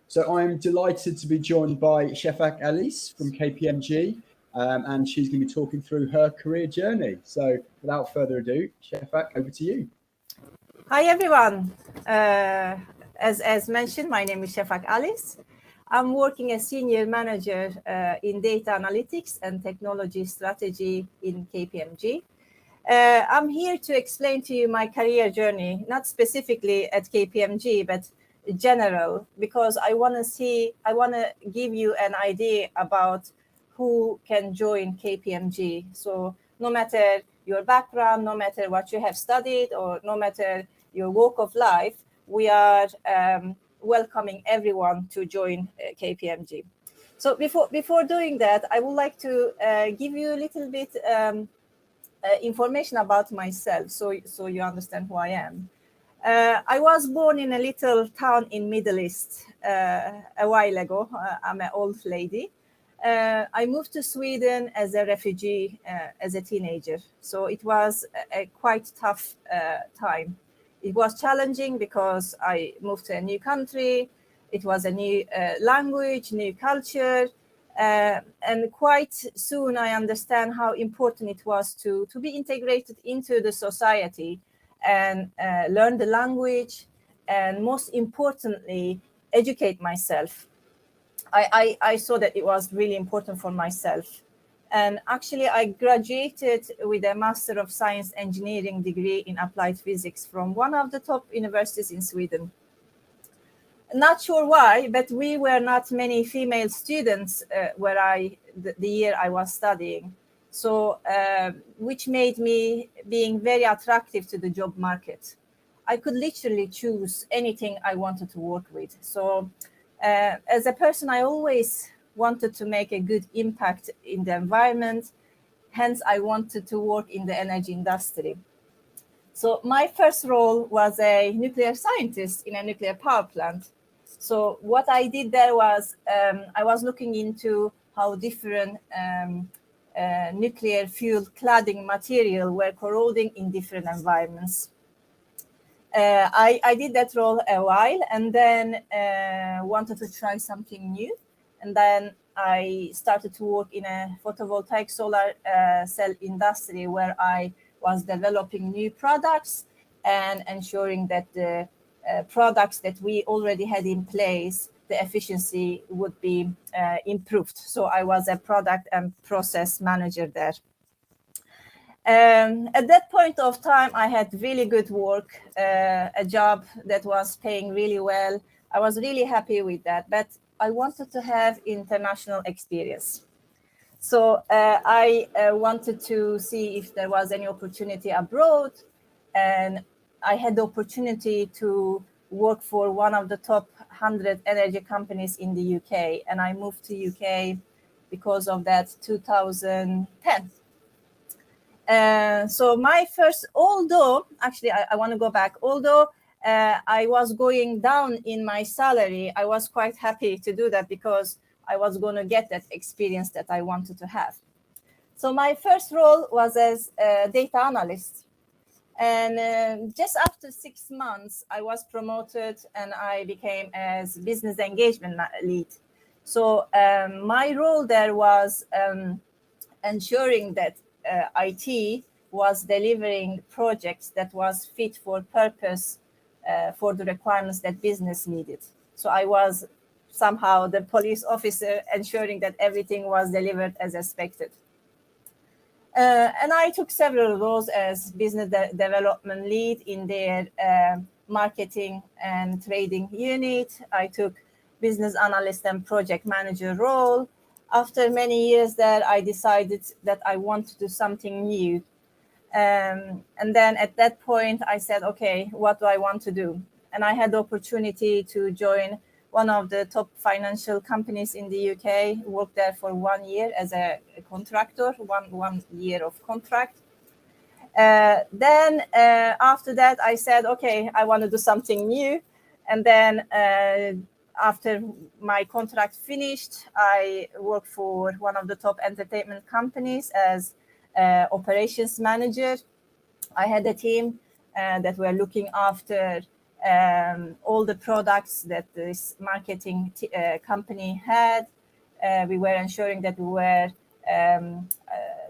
So I'm delighted to be joined by Shafak Alice from KPMG, and she's going to be talking through her career journey. So without further ado, Shafak, over to you. Hi, everyone. As mentioned, my name is Shafak Alice. I'm working as Senior Manager in Data Analytics and Technology Strategy in KPMG. I'm here to explain to you my career journey, not specifically at KPMG, but general, because I want to give you an idea about who can join KPMG. So no matter your background, no matter what you have studied, or no matter your walk of life, we are welcoming everyone to join KPMG. So before doing that, I would like to give you a little bit information about myself, so you understand who I am. I was born in a little town in Middle East a while ago. I'm an old lady. I moved to Sweden as a refugee as a teenager. So it was a quite tough time. It was challenging because I moved to a new country. It was a new language, new culture. And quite soon I understand how important it was to be integrated into the society and learn the language, and most importantly, educate myself. I saw that it was really important for myself. And actually, I graduated with a Master of Science Engineering degree in Applied Physics from one of the top universities in Sweden. Not sure why, but we were not many female students the year I was studying. So, which made me being very attractive to the job market. I could literally choose anything I wanted to work with. So, as a person, I always wanted to make a good impact in the environment. Hence, I wanted to work in the energy industry. So my first role was a nuclear scientist in a nuclear power plant. So what I did there was I was looking into how different nuclear fuel cladding material were corroding in different environments. I did that role a while, and then wanted to try something new. And then I started to work in a photovoltaic solar cell industry, where I was developing new products and ensuring that the products that we already had in place, the efficiency would be improved. So I was a product and process manager there. At that point of time, I had really good work, a job that was paying really well. I was really happy with that, but I wanted to have international experience. So I wanted to see if there was any opportunity abroad, and I had the opportunity to work for one of the top 100 energy companies in the UK, and I moved to UK because of that 2010. So my first, although actually I want to go back, although I was going down in my salary, I was quite happy to do that because I was going to get that experience that I wanted to have. So my first role was as a data analyst. And just after 6 months, I was promoted and I became as business engagement lead. So my role there was ensuring that IT was delivering projects that was fit for purpose for the requirements that business needed. So I was somehow the police officer ensuring that everything was delivered as expected. And I took several roles as business development lead in their marketing and trading unit. I took business analyst and project manager role. After many years there, I decided that I want to do something new. And then at that point, I said, okay, what do I want to do? And I had the opportunity to join one of the top financial companies in the UK, worked there for 1 year as a contractor, one year of contract. Then after that, I said, okay, I want to do something new. And then after my contract finished, I worked for one of the top entertainment companies as operations manager. I had a team that were looking after all the products that this marketing company had. We were ensuring that we were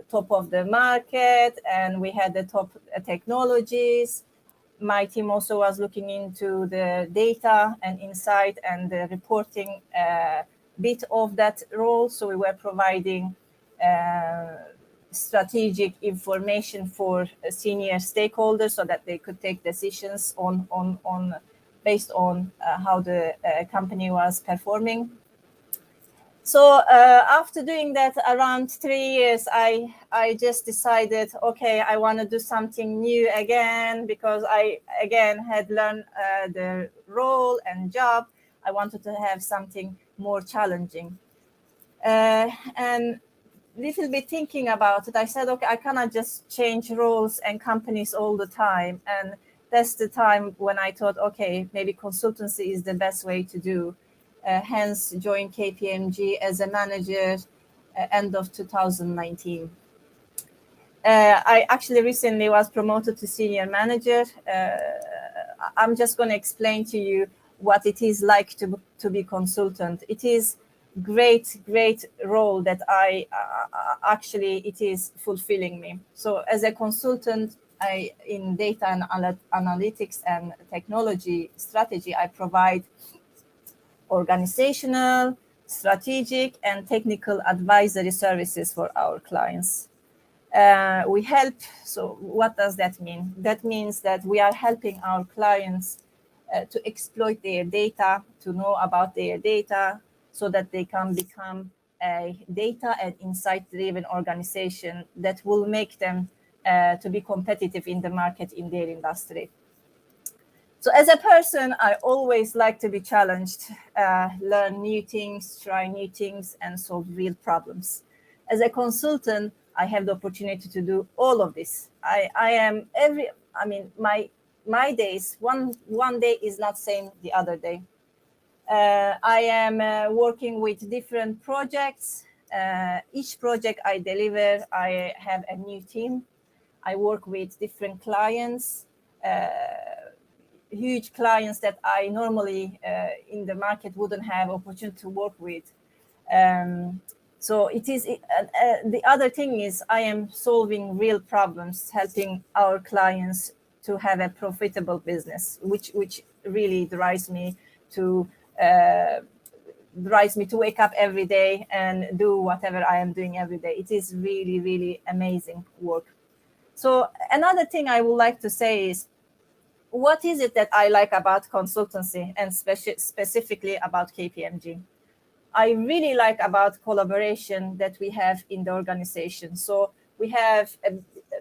top of the market, and we had the top technologies. My team also was looking into the data and insight and the reporting bit of that role. So we were providing strategic information for senior stakeholders so that they could take decisions on based on how the company was performing. So after doing that around 3 years, I just decided, okay, I want to do something new again, because I again had learned the role and job. I wanted to have something more challenging. And little bit thinking about it, I said, okay, I cannot just change roles and companies all the time. And that's the time when I thought, okay, maybe consultancy is the best way to do. Hence joined KPMG as a manager end of 2019. I actually recently was promoted to senior manager. I'm just going to explain to you what it is like to be consultant. It is great role that I actually, it is fulfilling me. So as a consultant, in data and analytics and technology strategy, I provide organizational, strategic, and technical advisory services for our clients. We help. So what does that mean? That means that we are helping our clients to exploit their data, to know about their data, so that they can become a data and insight-driven organization that will make them to be competitive in the market in their industry. So as a person, I always like to be challenged, learn new things, try new things, and solve real problems. As a consultant, I have the opportunity to do all of this. My days, one day is not same the other day. I am working with different projects. Each project I deliver, I have a new team. I work with different clients, huge clients that I normally in the market wouldn't have opportunity to work with. So it is the other thing is I am solving real problems, helping our clients to have a profitable business, which really drives me to wake up every day and do whatever I am doing every day. It is really amazing work. So another thing I would like to say is, what is it that I like about consultancy, and specifically about KPMG? I really like about collaboration that we have in the organization. So we have a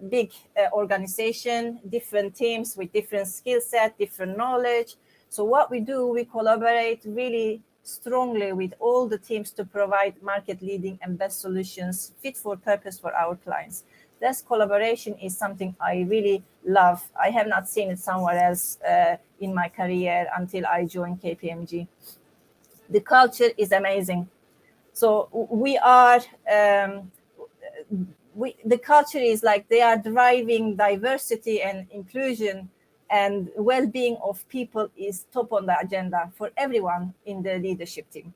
big organization, different teams with different skill set, different knowledge. So what we do, we collaborate really strongly with all the teams to provide market leading and best solutions fit for purpose for our clients. This collaboration is something I really love. I have not seen it somewhere else in my career until I joined KPMG. The culture is amazing. So we are, the culture is like they are driving diversity and inclusion, and well-being of people is top on the agenda for everyone in the leadership team.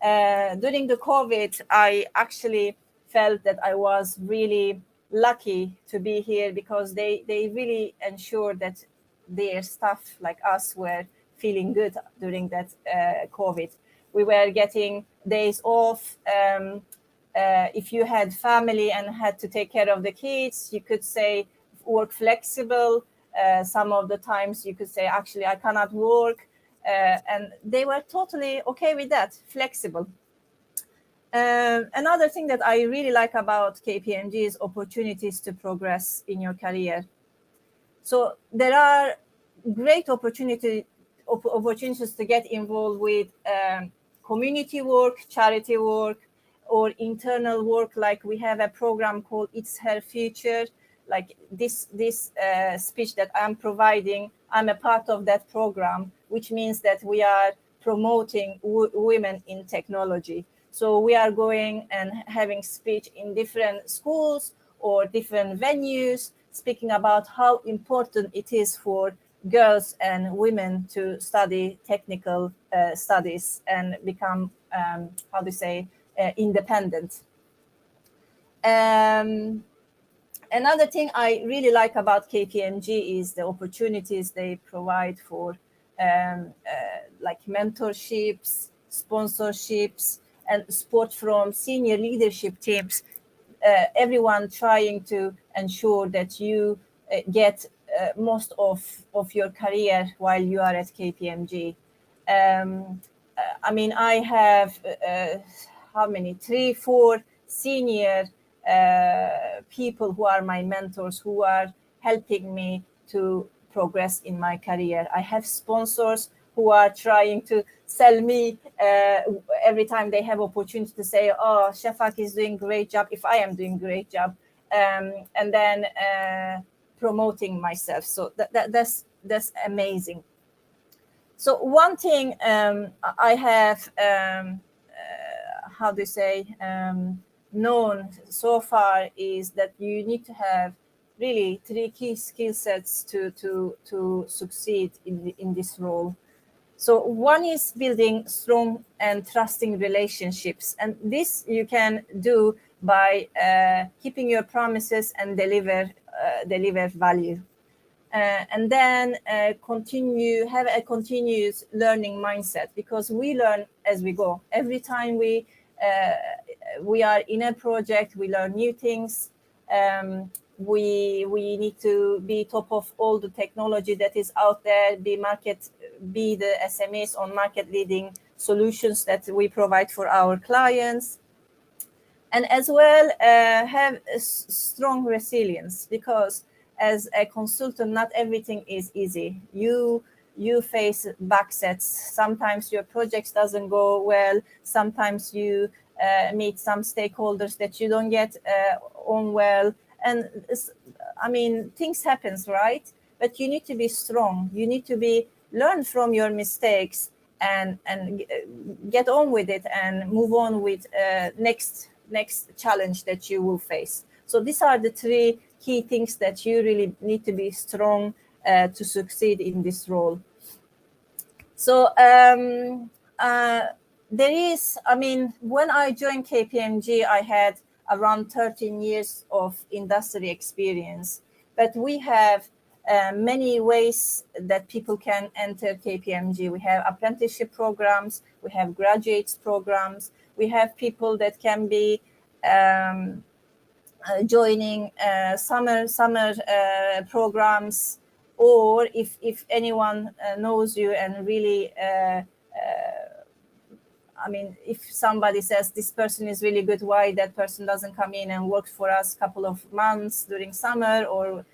During the COVID, I actually felt that I was really lucky to be here, because they really ensured that their staff like us were feeling good during that COVID. We were getting days off. If you had family and had to take care of the kids, you could say work flexible. Some of the times you could say, actually, I cannot work. And they were totally okay with that, flexible. Another thing that I really like about KPMG is opportunities to progress in your career. So there are great opportunities to get involved with community work, charity work, or internal work. Like we have a program called It's Her Future. Like this speech that I'm providing, I'm a part of that program, which means that we are promoting women in technology. So we are going and having speech in different schools or different venues, speaking about how important it is for girls and women to study technical studies and become, how do you say, independent. Another thing I really like about KPMG is the opportunities they provide for like mentorships, sponsorships, and support from senior leadership teams. Everyone trying to ensure that you get most of your career while you are at KPMG. I mean, I have how many? 3, 4 senior people who are my mentors, who are helping me to progress in my career. I have sponsors who are trying to sell me every time they have opportunity to say, oh, Shafak is doing great job if I am doing great job, and then promoting myself. So that's amazing. So one thing I have, how do you say, known so far is that you need to have really 3 key skill sets to succeed in this role. So one is building strong and trusting relationships, and this you can do by keeping your promises and deliver value. And then have a continuous learning mindset, because we learn as we go. Every time we are in a project, we learn new things. We need to be top of all the technology that is out there, be the SMEs on market leading solutions that we provide for our clients. And as well, have a strong resilience, because as a consultant, not everything is easy. You face backsets. Sometimes your projects doesn't go well. Sometimes you meet some stakeholders that you don't get on well. And I mean, things happens, right? But you need to be strong. You need to learn from your mistakes and get on with it and move on with next challenge that you will face. So these are the 3 key things that you really need to be strong to succeed in this role. So there is, I mean, when I joined KPMG, I had around 13 years of industry experience, but we have many ways that people can enter KPMG. We have apprenticeship programs, we have graduates programs, we have people that can be joining summer programs, or if anyone knows you and really I mean, if somebody says this person is really good, why that person doesn't come in and work for us a couple of months during summer or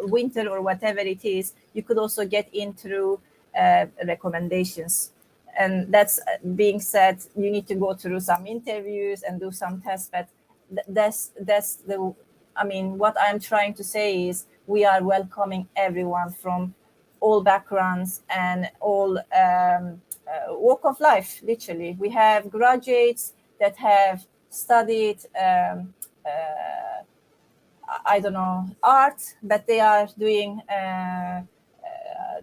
winter or whatever it is, you could also get in through recommendations. And that's being said, you need to go through some interviews and do some tests, but that's the, I mean, what I'm trying to say is we are welcoming everyone from all backgrounds and all walk of life, literally. We have graduates that have studied, I don't know, art, but they are doing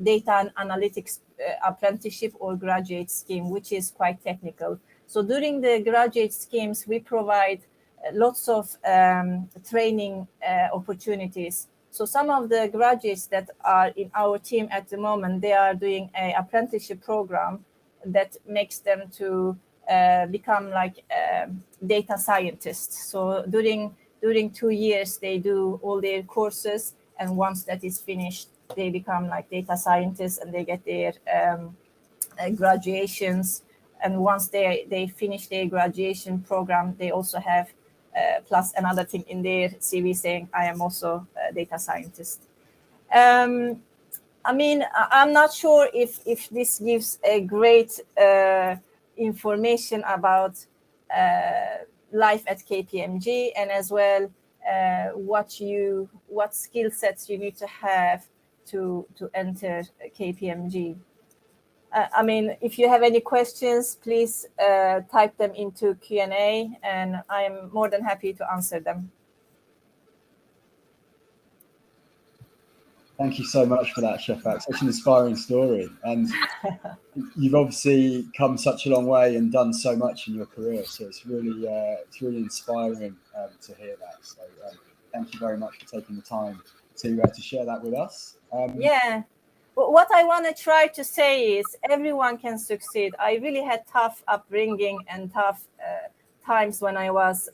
data and analytics apprenticeship or graduate scheme, which is quite technical. So during the graduate schemes, we provide lots of training opportunities. So some of the graduates that are in our team at the moment, they are doing an apprenticeship program that makes them to become like data scientists. So during 2 years, they do all their courses, and once that is finished, they become like data scientists and they get their graduations. And once they finish their graduation program, they also have plus another thing in their CV saying, I am also a data scientist. I mean, I'm not sure if this gives a great information about life at KPMG, and as well what skill sets you need to have to enter KPMG. I mean, if you have any questions, please type them into Q&A, and I'm more than happy to answer them. Thank you so much for that, Shafak. Such an inspiring story. And you've obviously come such a long way and done so much in your career. So it's really inspiring to hear that. So thank you very much for taking the time to share that with us. Yeah. What I want to try to say is everyone can succeed. I really had tough upbringing and tough times when I was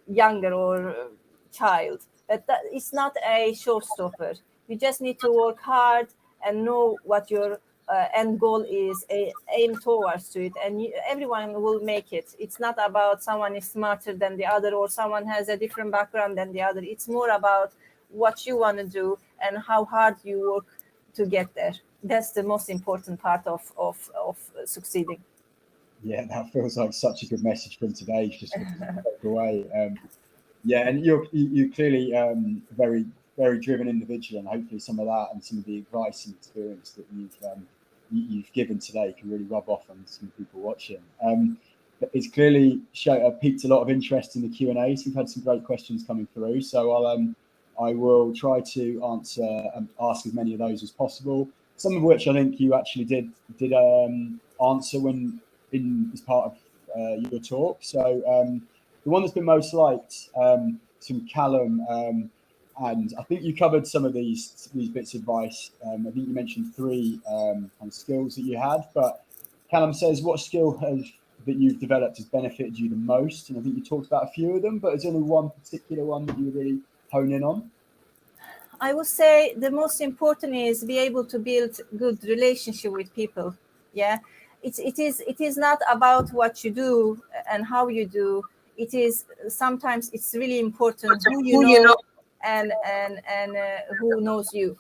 younger or child. But it's not a showstopper. You just need to work hard and know what your end goal is, aim towards to it, and everyone will make it. It's not about someone is smarter than the other or someone has a different background than the other. It's more about what you want to do and how hard you work to get there. That's the most important part of succeeding. Yeah, that feels like such a good message from today. Just to take away. Yeah, and you're clearly very driven individual, and hopefully some of that and some of the advice and experience that you've given today can really rub off on some people watching. It's clearly piqued a lot of interest in the Q&A. So we've had some great questions coming through. So I will try to ask as many of those as possible. Some of which I think you actually did answer as part of your talk. So. The one that's been most liked, from Callum, and I think you covered some of these bits of advice. I think you mentioned 3 kind of skills that you had, but Callum says, what skill that you've developed has benefited you the most? And I think you talked about a few of them, but is there only one particular one that you really hone in on? I would say the most important is be able to build good relationship with people. Yeah, it is not about what you do and how you do. It is sometimes it's really important who you know and who knows you,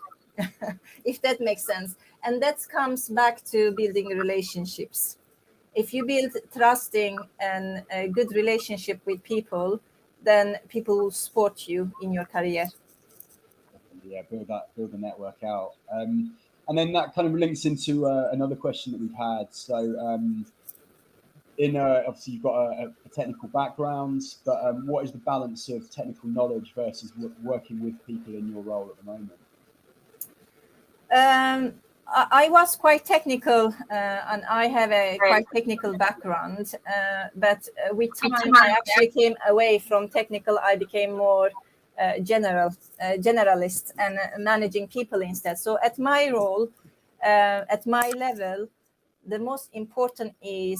if that makes sense. And that comes back to building relationships. If you build trusting and a good relationship with people, then people will support you in your career. Yeah, build the network out. And then that kind of links into another question that we've had. So obviously you've got a technical background, but what is the balance of technical knowledge versus working with people in your role at the moment? I was quite technical, and I have a quite technical background. But with time, I actually came away from technical. I became more generalist and managing people instead. So at my role, at my level, the most important is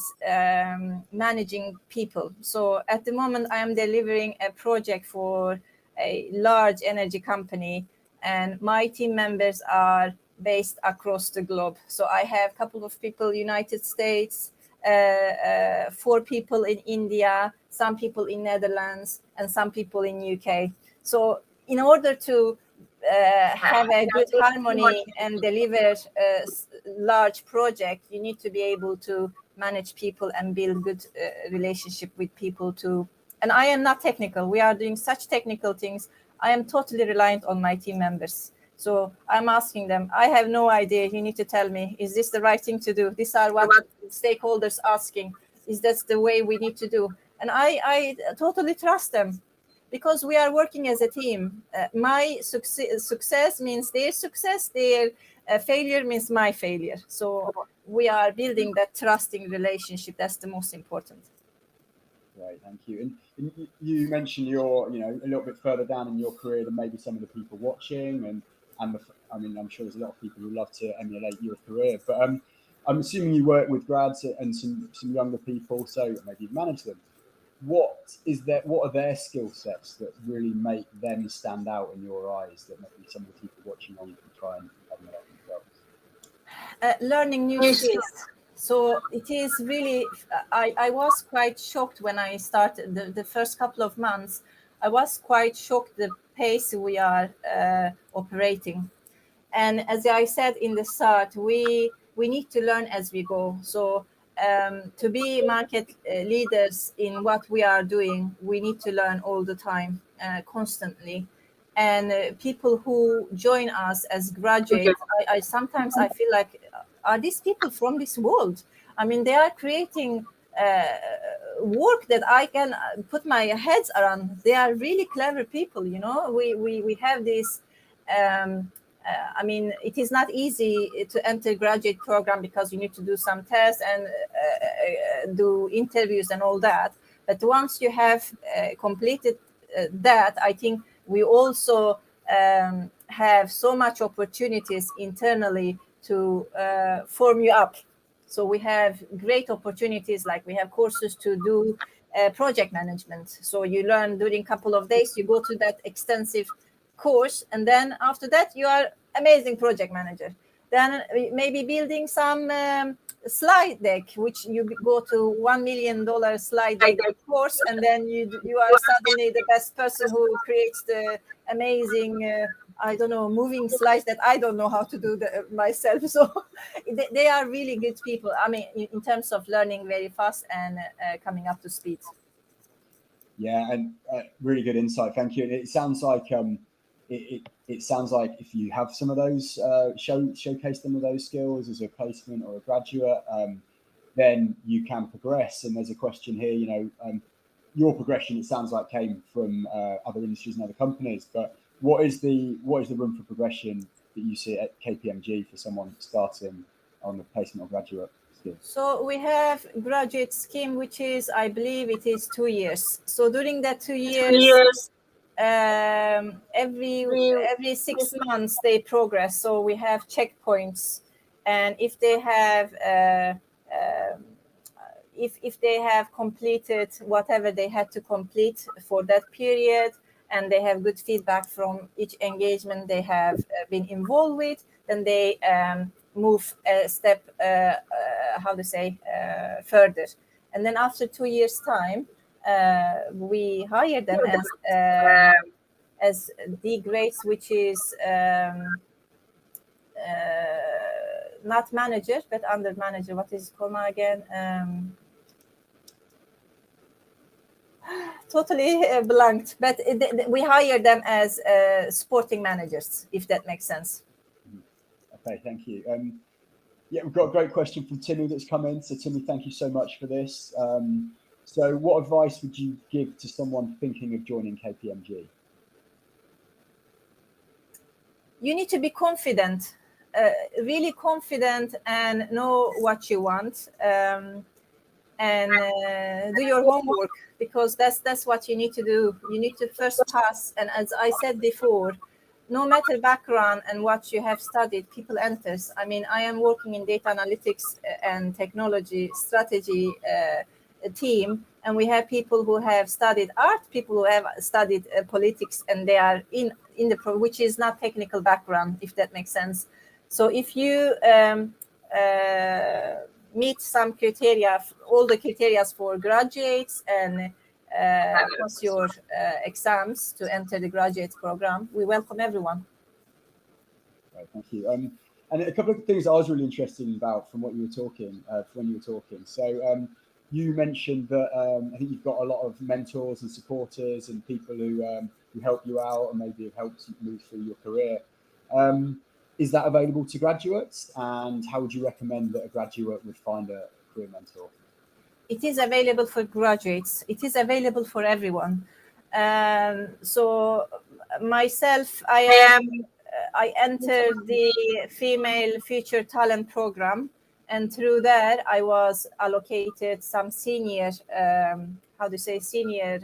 managing people. So at the moment, I am delivering a project for a large energy company, and my team members are based across the globe. So I have a couple of people United States, 4 people in India, some people in Netherlands, and some people in UK. So in order to have a good harmony and deliver a large project, you need to be able to manage people and build good relationship with people too. And I am not technical. We are doing such technical things. I am totally reliant on my team members. So I'm asking them, I have no idea. You need to tell me, is this the right thing to do? These are what stakeholders asking. Is that the way we need to do? And I totally trust them, because we are working as a team. My success means their success. Their failure means my failure. So we are building that trusting relationship. That's the most important. Great, thank you. And you mentioned you're, a little bit further down in your career than maybe some of the people watching, and I mean, I'm sure there's a lot of people who love to emulate your career. But I'm assuming you work with grads and some younger people, so maybe you manage them. What are their skill sets that really make them stand out in your eyes, that maybe some of the people watching on can try and emulate themselves? Learning new skills. So it is really, I was quite shocked when I started the first couple of months. I was quite shocked the pace we are operating. And as I said in the start, we need to learn as we go. So to be market leaders in what we are doing, we need to learn all the time, constantly. And people who join us as graduates, I sometimes I feel like, are these people from this world? I mean, they are creating work that I can put my heads around. They are really clever people, We have this I mean, it is not easy to enter graduate program because you need to do some tests and do interviews and all that. But once you have completed that, I think we also have so much opportunities internally to form you up. So we have great opportunities, like we have courses to do project management. So you learn during a couple of days, you go to that extensive course, and then after that you are amazing project manager. Then maybe building some slide deck, which you go to $1 million slide deck course, and then you are suddenly the best person who creates the amazing I don't know, moving slides that I don't know how to do myself. So they are really good people. I mean, in terms of learning very fast and coming up to speed. Yeah, and really good insight. Thank you. And it sounds like it sounds like if you have some of those showcase some of those skills as a placement or a graduate, then you can progress. And there's a question here. You know, your progression, it sounds like, came from other industries and other companies, but what is the room for progression that you see at KPMG for someone starting on the placement or graduate scheme? So we have graduate scheme, which is, I believe it is 2 years. So during that 2 years, every 6 months they progress. So we have checkpoints, and if they have if they have completed whatever they had to complete for that period, and they have good feedback from each engagement they have been involved with, then they move a step, further. And then after 2 years' time, we hire them as D grades, which is not manager, but under manager. What is it called again? Totally blanked, but we hire them as sporting managers, if that makes sense. Okay, thank you. Yeah, we've got a great question from Timmy that's come in. So Timmy, thank you so much for this. So what advice would you give to someone thinking of joining KPMG? You need to be confident, really confident, and know what you want. And do your homework, because that's what you need to do. You need to first pass. And as I said before, no matter background and what you have studied, people enters. I mean, I am working in data analytics and technology strategy team, and we have people who have studied art, people who have studied politics, and they are in the which is not technical background, if that makes sense. So if you meet some criteria, all the criteria for graduates, and pass your exams to enter the graduate program, we welcome everyone. Right, thank you. And a couple of things I was really interested about from what you were talking, when you were talking. So you mentioned that I think you've got a lot of mentors and supporters and people who help you out and maybe have helped you move through your career. Is that available to graduates? And how would you recommend that a graduate would find a career mentor? It is available for graduates. It is available for everyone. So myself, I entered the Female Future Talent Program, and through that I was allocated some senior, senior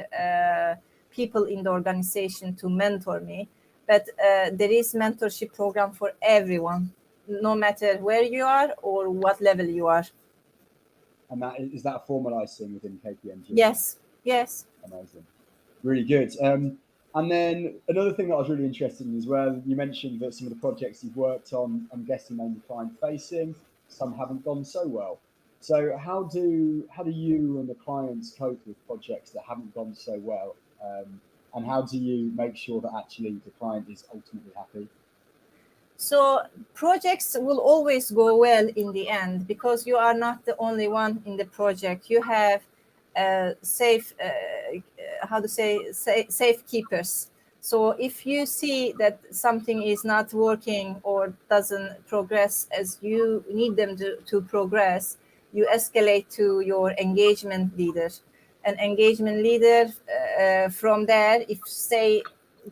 people in the organization to mentor me. But there is mentorship program for everyone, no matter where you are or what level you are. And that is that a formalized thing within KPMG? Yes, yes. Amazing, really good. And then another thing that I was really interested in as well, you mentioned that some of the projects you've worked on, I'm guessing mainly client facing, some haven't gone so well. So how do you and the clients cope with projects that haven't gone so well? And how do you make sure that actually the client is ultimately happy? So projects will always go well in the end, because you are not the only one in the project. You have safe keepers. So if you see that something is not working or doesn't progress as you need them to progress, you escalate to your engagement leader. An engagement leader from there, if say,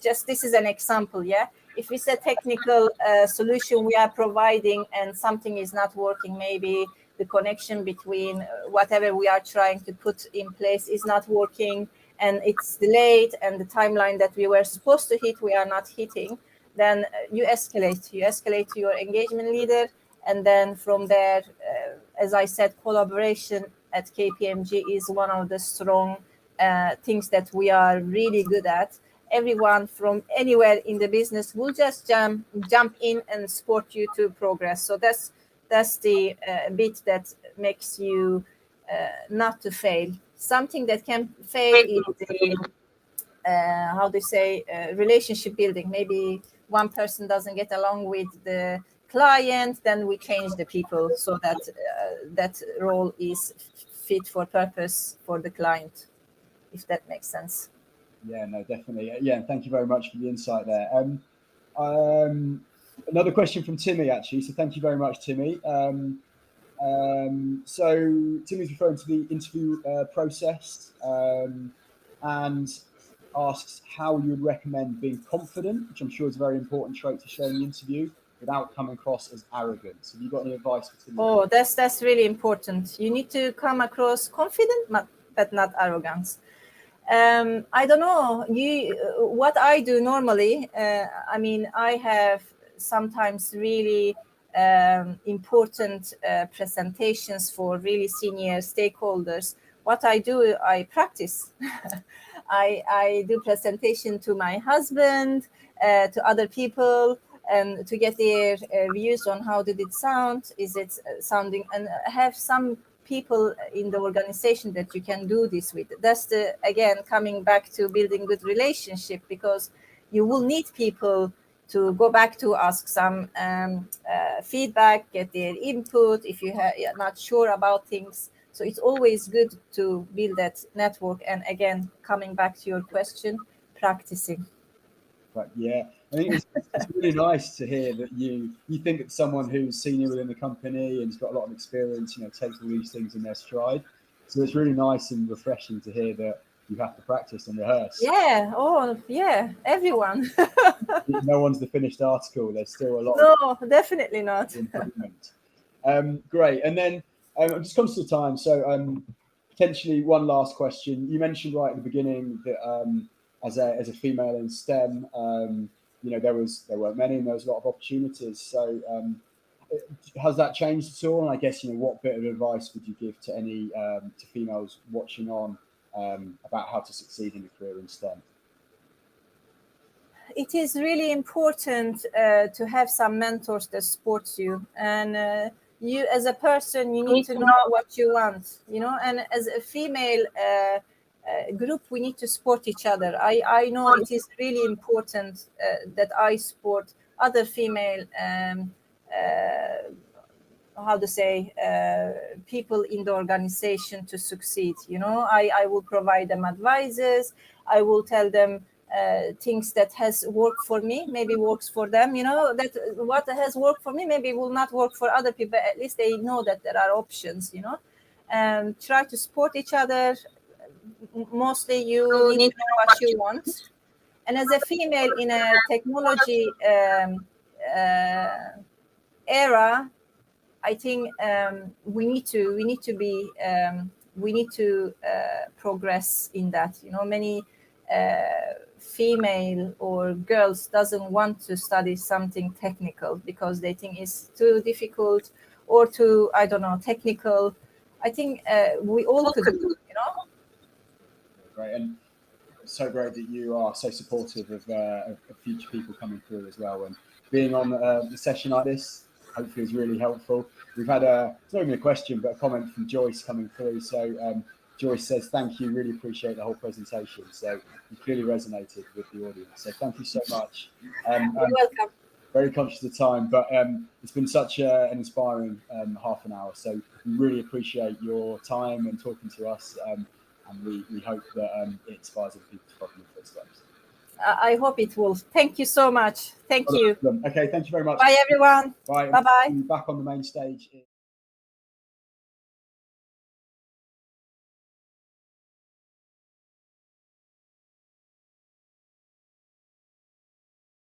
just this is an example, yeah. if it's a technical solution we are providing and something is not working, maybe the connection between whatever we are trying to put in place is not working, and it's delayed, and the timeline that we were supposed to hit, we are not hitting, then you escalate. You escalate to your engagement leader, and then from there, as I said, collaboration at KPMG is one of the strong things that we are really good at. Everyone from anywhere in the business will just jump in and support you to progress. So that's the bit that makes you not to fail. Something that can fail is the how they say relationship building. Maybe one person doesn't get along with the client, then we change the people so that that role is fit for purpose for the client, if that makes sense. Yeah, no, definitely. Yeah, thank you very much for the insight there. Another question from Timmy, actually. So thank you very much, Timmy. So Timmy's referring to the interview process and asks how you would recommend being confident, which I'm sure is a very important trait to show in the interview, without coming across as arrogant. So have you got any advice for Timmy? Oh, that's really important. You need to come across confident, but not arrogant. I don't know. What I do normally, I mean, I have sometimes really important presentations for really senior stakeholders. What I do, I practice. I do presentation to my husband, to other people, and to get their views on how did it sound, is it sounding, and have some people in the organization that you can do this with. That's the, again, coming back to building good relationship, because you will need people to go back to ask some feedback, get their input if you're not sure about things. So it's always good to build that network. And again, coming back to your question, practicing. But yeah, I think it's really nice to hear that you think that someone who's senior within the company and has got a lot of experience, takes all these things in their stride. So it's really nice and refreshing to hear that you have to practice and rehearse. Yeah. Oh, yeah. Everyone. No one's the finished article. There's still a lot. No, definitely not. Improvement. Great. And then I'm just conscious of time. So potentially one last question. You mentioned right at the beginning that as a female in STEM, there weren't many, and there was a lot of opportunities. So has that changed at all? And I guess what bit of advice would you give to any to females watching on about how to succeed in a career in STEM? It is really important to have some mentors that support you, and you as a person, you need to know what you want, and as a female group, we need to support each other. I know it is really important that I support other female people in the organization to succeed. I will provide them advices. I will tell them things that has worked for me maybe works for them. That what has worked for me maybe will not work for other people. At least they know that there are options. And try to support each other. Mostly you need to know what you want. And as a female in a technology era, I think we need to progress in that. Many female or girls doesn't want to study something technical because they think it's too difficult or too, I don't know, technical. I think we all could do, Great, and it's so great that you are so supportive of future people coming through as well, and being on a session like this hopefully is really helpful. We've had it's not even a question, but a comment from Joyce coming through. So Joyce says, thank you, really appreciate the whole presentation. So you clearly resonated with the audience. So thank you so much. You're welcome. Very conscious of the time, but it's been such an inspiring half an hour. So we really appreciate your time and talking to us. And we hope that it inspires other people to follow in your footsteps. I hope it will. Thank you so much. Thank you. Okay, thank you very much. Bye, everyone. Bye. Bye-bye. Back on the main stage.